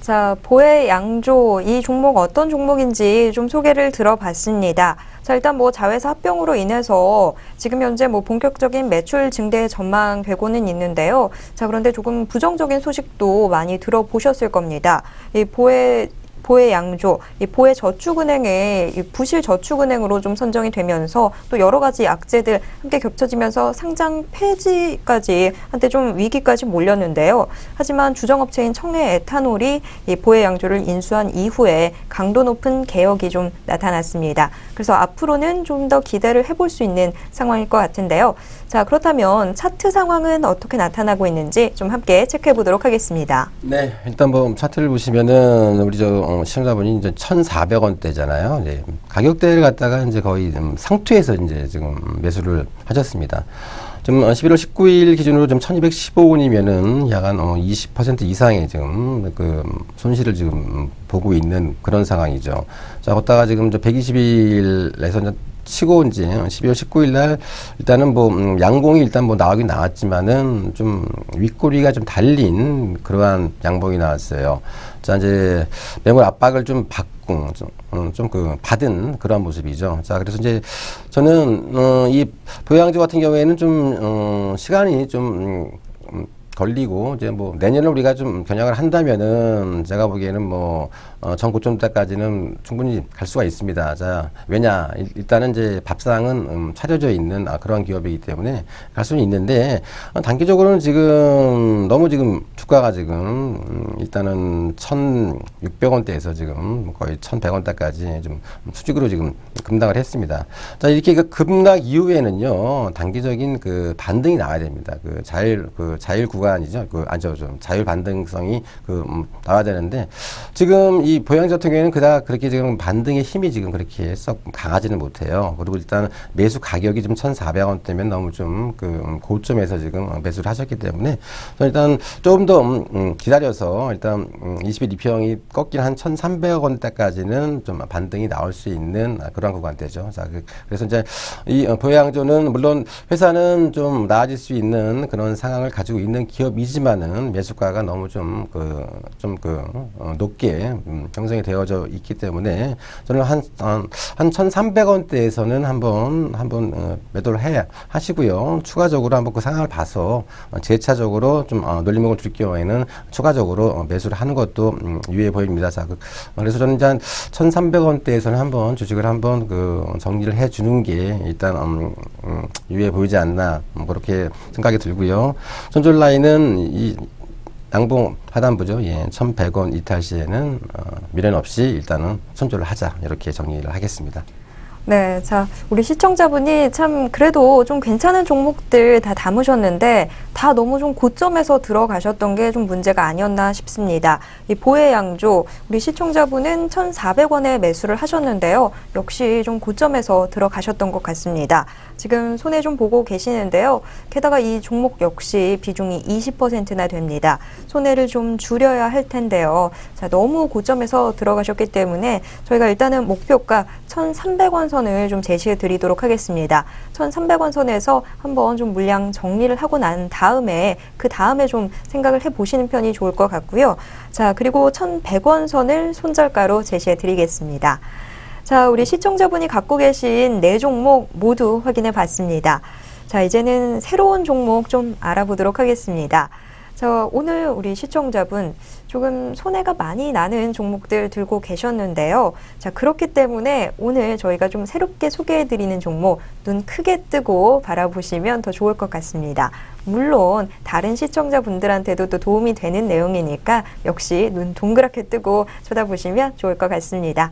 자, 보혜양조 이 종목 어떤 종목인지 좀 소개를 들어봤습니다. 자, 일단 뭐 자회사 합병으로 인해서 지금 현재 뭐 본격적인 매출 증대 전망되고는 있는데요. 자, 그런데 조금 부정적인 소식도 많이 들어보셨을 겁니다. 이 보혜양조, 이 보혜저축은행의 이 부실 저축은행으로 좀 선정이 되면서 또 여러 가지 악재들 함께 겹쳐지면서 상장 폐지까지 한때 좀 위기까지 몰렸는데요. 하지만 주정업체인 청해 에탄올이 이 보혜양조를 인수한 이후에 강도 높은 개혁이 좀 나타났습니다. 그래서 앞으로는 좀 더 기대를 해볼 수 있는 상황일 것 같은데요. 자, 그렇다면 차트 상황은 어떻게 나타나고 있는지 좀 함께 체크해 보도록 하겠습니다. 네, 일단 뭐 차트를 보시면은 우리 시청자분이 이제 1,400원대잖아요. 네, 가격대를 갖다가 이제 거의 상투에서 이제 지금 매수를 하셨습니다. 좀 11월 19일 기준으로 좀 1,215원이면은 약 한 20% 이상의 지금 그 손실을 지금 보고 있는 그런 상황이죠. 자, 걷다가 지금 120일에서 치고 이제 12월 19일 날 일단은 뭐 양봉이 일단 뭐 나오긴 나왔지만은 좀 윗꼬리가 좀 달린 그러한 양봉이 나왔어요. 자, 이제 매물 압박을 좀 받고 받은 그러한 모습이죠. 자, 그래서 이제 저는 이 보혜양조 같은 경우에는 좀 시간이 좀 걸리고 이제 뭐 내년을 우리가 좀 겨냥을 한다면은 제가 보기에는 뭐 전고점대까지는 충분히 갈 수가 있습니다. 자, 왜냐 일단은 이제 밥상은 차려져 있는 그런 기업이기 때문에 갈 수는 있는데 단기적으로는 지금 너무 지금 주가가 지금 일단은 1,600원대에서 지금 거의 1,100원대까지 좀 수직으로 지금 급락을 했습니다. 자, 이렇게 그 급락 이후에는요 단기적인 그 반등이 나와야 됩니다. 그 자율 구간이죠. 좀 자율 반등성이 나와야 되는데 지금 이 보혜양조 같은 경우에는 그렇게 지금 반등의 힘이 지금 그렇게 썩 강하지는 못해요. 그리고 일단 매수 가격이 좀 1,400원대면 너무 좀 고점에서 지금 매수를 하셨기 때문에 일단 조금 더 기다려서 일단 21이평이 꺾인 한 1,300원대까지는 좀 반등이 나올 수 있는 그런 구간대죠. 자, 그래서 이제 이 보혜양조는 물론 회사는 좀 나아질 수 있는 그런 상황을 가지고 있는 기업이지만은 매수가가 너무 높게 형성이 되어져 있기 때문에 저는 한 1,300원대에서는 한번 매도를 하시고요. 추가적으로 한번 그 상황을 봐서 재차적으로 좀 놀림목을 줄 경우에는 추가적으로 매수를 하는 것도 유의해 보입니다. 자, 그래서 저는 이제 한 1,300원대에서는 한번 주식을 한번 정리를 해 주는 게 일단 유의해 보이지 않나 그렇게 생각이 들고요. 손절 라인은 양봉 하단부죠. 예, 1,100원 이탈 시에는 미련 없이 일단은 손절을 하자 이렇게 정리를 하겠습니다. 네, 자, 우리 시청자분이 참 그래도 좀 괜찮은 종목들 다 담으셨는데 다 너무 좀 고점에서 들어가셨던 게 좀 문제가 아니었나 싶습니다. 이 보혜양조, 우리 시청자분은 1,400원에 매수를 하셨는데요. 역시 좀 고점에서 들어가셨던 것 같습니다. 지금 손해 좀 보고 계시는데요. 게다가 이 종목 역시 비중이 20%나 됩니다. 손해를 좀 줄여야 할 텐데요. 자, 너무 고점에서 들어가셨기 때문에 저희가 일단은 목표가 1,300원 선을 좀 제시해 드리도록 하겠습니다. 1,300원 선에서 한번 좀 물량 정리를 하고 난 다음에 그 다음에 좀 생각을 해보시는 편이 좋을 것 같고요. 자, 그리고 1,100원 선을 손절가로 제시해 드리겠습니다. 자, 우리 시청자분이 갖고 계신 4종목 모두 확인해 봤습니다. 자, 이제는 새로운 종목 좀 알아보도록 하겠습니다. 자, 오늘 우리 시청자분 조금 손해가 많이 나는 종목들 들고 계셨는데요. 자, 그렇기 때문에 오늘 저희가 좀 새롭게 소개해 드리는 종목 눈 크게 뜨고 바라보시면 더 좋을 것 같습니다. 물론 다른 시청자분들한테도 또 도움이 되는 내용이니까 역시 눈 동그랗게 뜨고 쳐다보시면 좋을 것 같습니다.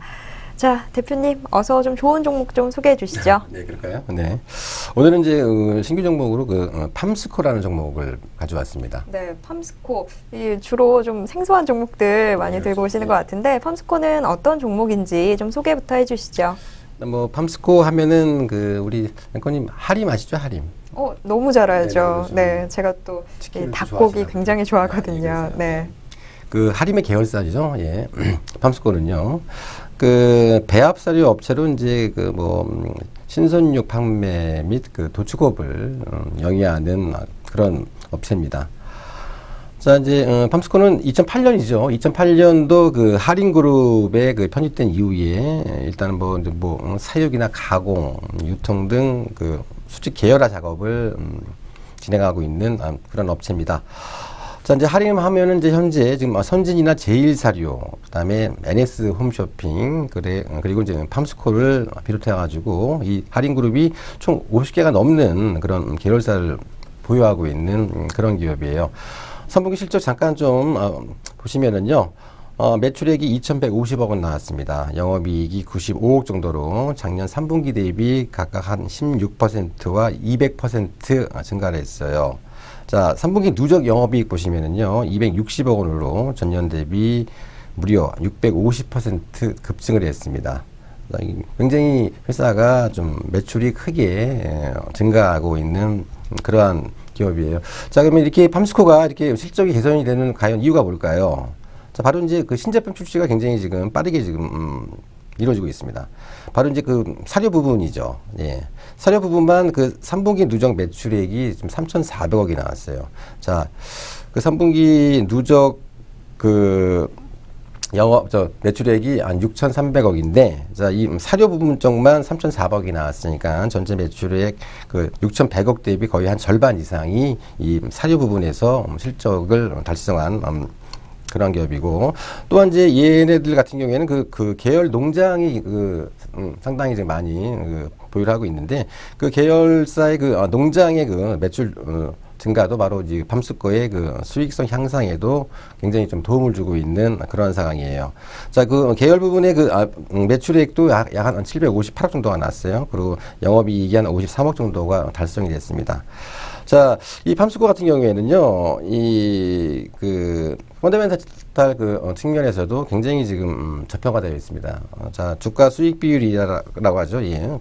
자, 대표님 어서 좀 좋은 종목 좀 소개해 주시죠. 네, 그럴까요? 네. 오늘은 이제 신규 종목으로 팜스코라는 종목을 가져왔습니다. 네, 팜스코. 주로 좀 생소한 종목들 많이 네, 들고 오시는 네. 것 같은데 팜스코는 어떤 종목인지 좀 소개부터 해 주시죠. 뭐 팜스코 하면은 우리 앵커님 하림 아시죠? 하림. 너무 잘 알죠. 네, 네, 제가 또 치킨을 닭고기 좋아하시나 굉장히 좋아하거든요. 그래서요. 네. 하림의 계열사죠. 예. 팜스코는요. 배합사료 업체로 이제 신선육 판매 및 도축업을 영위하는 그런 업체입니다. 자, 이제 팜스코는 2008년이죠. 2008년도 하림그룹에 편입된 이후에 일단은 사육이나 가공, 유통 등 수직 계열화 작업을 진행하고 있는 그런 업체입니다. 자, 이제 하림 하면은 이제 현재 지금 선진이나 제일사료, 그다음에 NS 홈쇼핑, 그리고 이제 팜스코를 비롯해가지고 이 하림그룹이 총 50개가 넘는 그런 계열사를 보유하고 있는 그런 기업이에요. 3분기 실적 잠깐 좀 보시면은요. 매출액이 2,150억 원 나왔습니다. 영업이익이 95억 정도로 작년 3분기 대비 각각 한 16%와 200% 증가를 했어요. 자, 3분기 누적 영업이익 보시면은요, 260억 원으로 전년 대비 무려 650% 급증을 했습니다. 굉장히 회사가 좀 매출이 크게 증가하고 있는 그러한 기업이에요. 자, 그러면 이렇게 팜스코가 이렇게 실적이 개선이 되는 과연 이유가 뭘까요? 자, 바로 이제 신제품 출시가 굉장히 지금 빠르게 지금 이루어지고 있습니다. 바로 이제 사료 부분이죠. 예. 사료 부분만 3분기 누적 매출액이 지금 3,400억이 나왔어요. 자, 3분기 누적 매출액이 한 6,300억인데, 자, 이 사료 부분 쪽만 3,400억이 나왔으니까 전체 매출액 6,100억 대비 거의 한 절반 이상이 이 사료 부분에서 실적을 달성한 그런 기업이고, 또한 이제 얘네들 같은 경우에는 계열 농장이 상당히 좀 많이 보유를 하고 있는데, 계열사의 농장의 매출 증가도 바로 이제 팜스코의 수익성 향상에도 굉장히 좀 도움을 주고 있는 그런 상황이에요. 자, 계열 부분의 매출액도 약 한 758억 정도가 났어요. 그리고 영업이익이 한 53억 정도가 달성이 됐습니다. 자, 이 팜스코 같은 경우에는요, 펀더멘탈 측면에서도 굉장히 지금 저평가되어 있습니다. 자, 주가 수익 비율이라고 하죠. 예.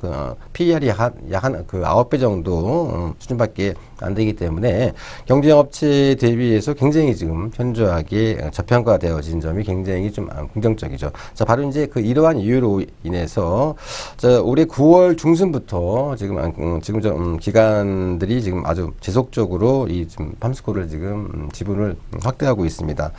PER이 약 한 9배 정도 수준밖에 안 되기 때문에 경쟁업체 대비해서 굉장히 지금 현저하게 저평가되어진 점이 굉장히 좀 긍정적이죠. 자, 바로 이제 이러한 이유로 인해서 올해 9월 중순부터 지금 기관들이 지금 아주 지속적으로 지금 팜스코를 지금 지분을 확대하고 있습니다.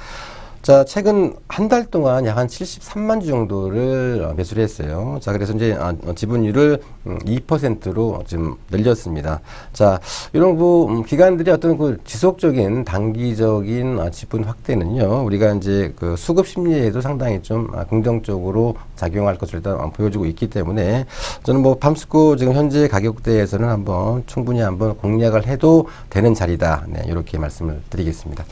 자, 최근 한 달 동안 약 한 73만 주 정도를 매수를 했어요. 자, 그래서 이제 지분율을 2%로 지금 늘렸습니다. 자, 이런 기관들이 어떤 지속적인 단기적인 지분 확대는요, 우리가 이제 수급 심리에도 상당히 좀 긍정적으로 작용할 것을 일단 보여주고 있기 때문에 저는 팜스코 지금 현재 가격대에서는 충분히 한번 공략을 해도 되는 자리다. 네, 이렇게 말씀을 드리겠습니다.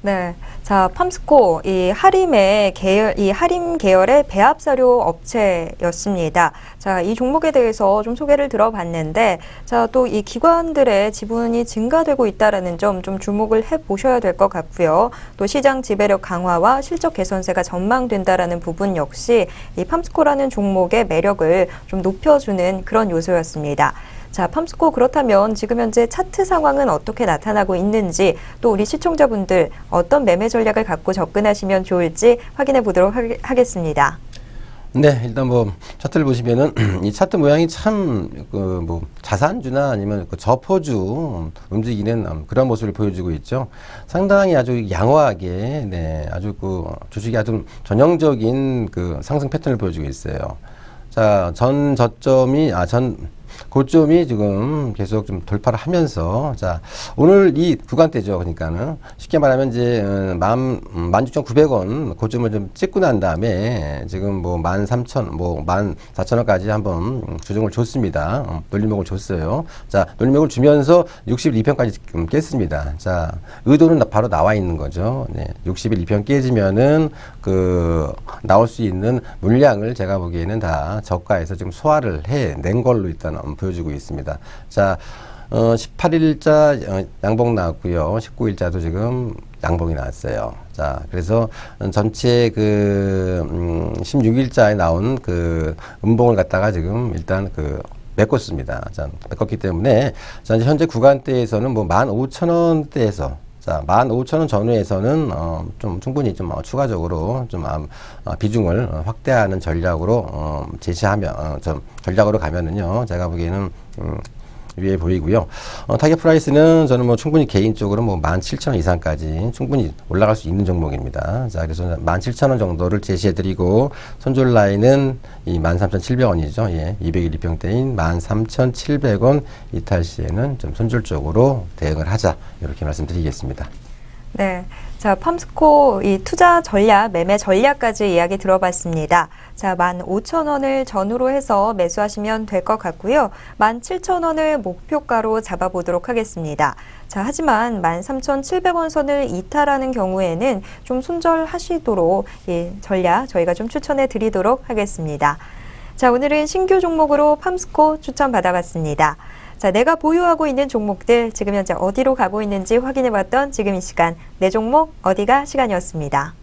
네. 자, 팜스코, 이 하림의 계열, 이 하림 계열의 배합사료 업체였습니다. 자, 이 종목에 대해서 좀 소개를 들어봤는데, 자, 또 이 기관들의 지분이 증가되고 있다라는 점 좀 주목을 해 보셔야 될 것 같고요. 또 시장 지배력 강화와 실적 개선세가 전망된다라는 부분 역시 이 팜스코라는 종목의 매력을 좀 높여주는 그런 요소였습니다. 자, 팜스코 그렇다면 지금 현재 차트 상황은 어떻게 나타나고 있는지 또 우리 시청자분들 어떤 매매 전략을 갖고 접근하시면 좋을지 확인해 보도록 하겠습니다. 네, 일단 뭐 차트를 보시면은 이 차트 모양이 참 그 뭐 자산주나 아니면 그 저포주 움직이는 그런 모습을 보여주고 있죠. 상당히 아주 양호하게, 네, 아주 그 주식이 아주 전형적인 그 상승 패턴을 보여주고 있어요. 자, 고점이 지금 계속 좀 돌파를 하면서, 자, 오늘 이 구간대죠. 그러니까는 쉽게 말하면 이제 16,900원 고점을 좀 찍고 난 다음에 지금 뭐 13,000, 뭐 14,000원까지 한번 조정을 줬습니다. 놀림목을 줬어요. 자, 놀림목을 주면서 61%까지 깼습니다. 자, 의도는 바로 나와 있는 거죠. 네, 61% 깨지면은 그 나올 수 있는 물량을 제가 보기에는 다 저가에서 지금 소화를 해낸 걸로 일단 보여주고 있습니다. 자, 18일자 양봉 나왔고요. 19일자도 지금 양봉이 나왔어요. 자, 그래서 전체 그 16일자에 나온 그 음봉을 갖다가 지금 일단 그 메꿨습니다. 자, 메꿨기 때문에 자, 현재 구간대에서는 뭐 15,000원대에서 자, 15,000원 전후에서는 좀 충분히 좀 추가적으로 좀 비중을 확대하는 전략으로 제시하면 좀 전략으로 가면은요, 제가 보기에는 위에 보이고요. 타겟 프라이스는 저는 뭐 충분히 개인적으로 뭐 17,000원 이상까지 충분히 올라갈 수 있는 종목입니다. 자, 그래서 17,000원 정도를 제시해드리고 손절 라인은 이 13,700원이죠. 예, 200일 입평대인 13,700원 이탈 시에는 좀 손절 쪽으로 대응을 하자, 이렇게 말씀드리겠습니다. 네. 자, 팜스코 이 투자 전략, 매매 전략까지 이야기 들어봤습니다. 자, 15,000원을 전후로 해서 매수하시면 될 것 같고요. 17,000원을 목표가로 잡아보도록 하겠습니다. 자, 하지만 13,700원 선을 이탈하는 경우에는 좀 손절하시도록 이 전략 저희가 좀 추천해 드리도록 하겠습니다. 자, 오늘은 신규 종목으로 팜스코 추천받아봤습니다. 자, 내가 보유하고 있는 종목들 지금 현재 어디로 가고 있는지 확인해봤던 지금 이 시간 내 종목 어디가 시간이었습니다.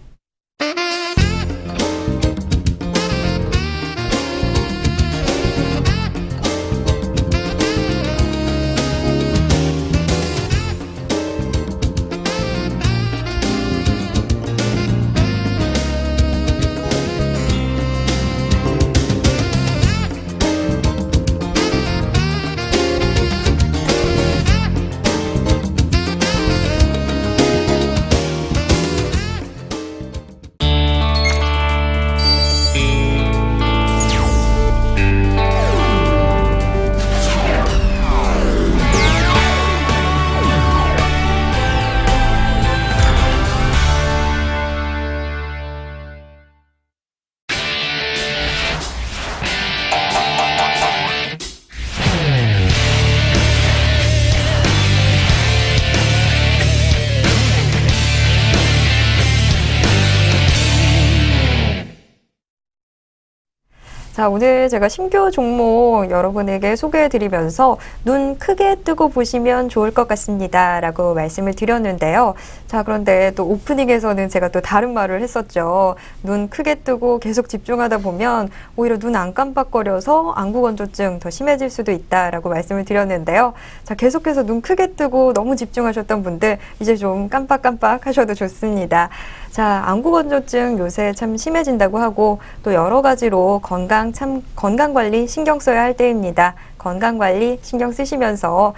자, 오늘 제가 신규 종목 여러분에게 소개해드리면서 눈 크게 뜨고 보시면 좋을 것 같습니다 라고 말씀을 드렸는데요. 자, 그런데 또 오프닝에서는 제가 또 다른 말을 했었죠. 눈 크게 뜨고 계속 집중하다 보면 오히려 눈 안 깜빡거려서 안구건조증 더 심해질 수도 있다라고 말씀을 드렸는데요. 자, 계속해서 눈 크게 뜨고 너무 집중하셨던 분들 이제 좀 깜빡깜빡 하셔도 좋습니다. 자, 안구건조증 요새 참 심해진다고 하고 또 여러 가지로 건강관리 신경 써야 할 때입니다. 건강관리 신경 쓰시면서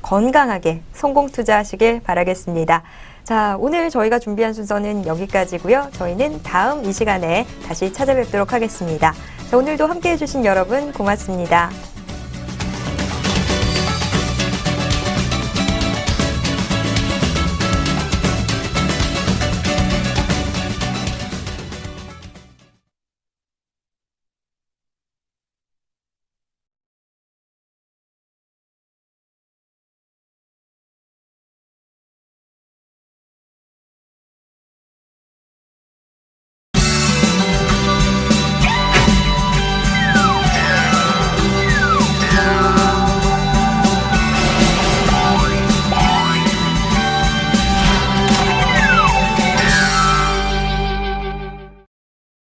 건강하게 성공 투자하시길 바라겠습니다. 자, 오늘 저희가 준비한 순서는 여기까지고요. 저희는 다음 이 시간에 다시 찾아뵙도록 하겠습니다. 자, 오늘도 함께해 주신 여러분 고맙습니다.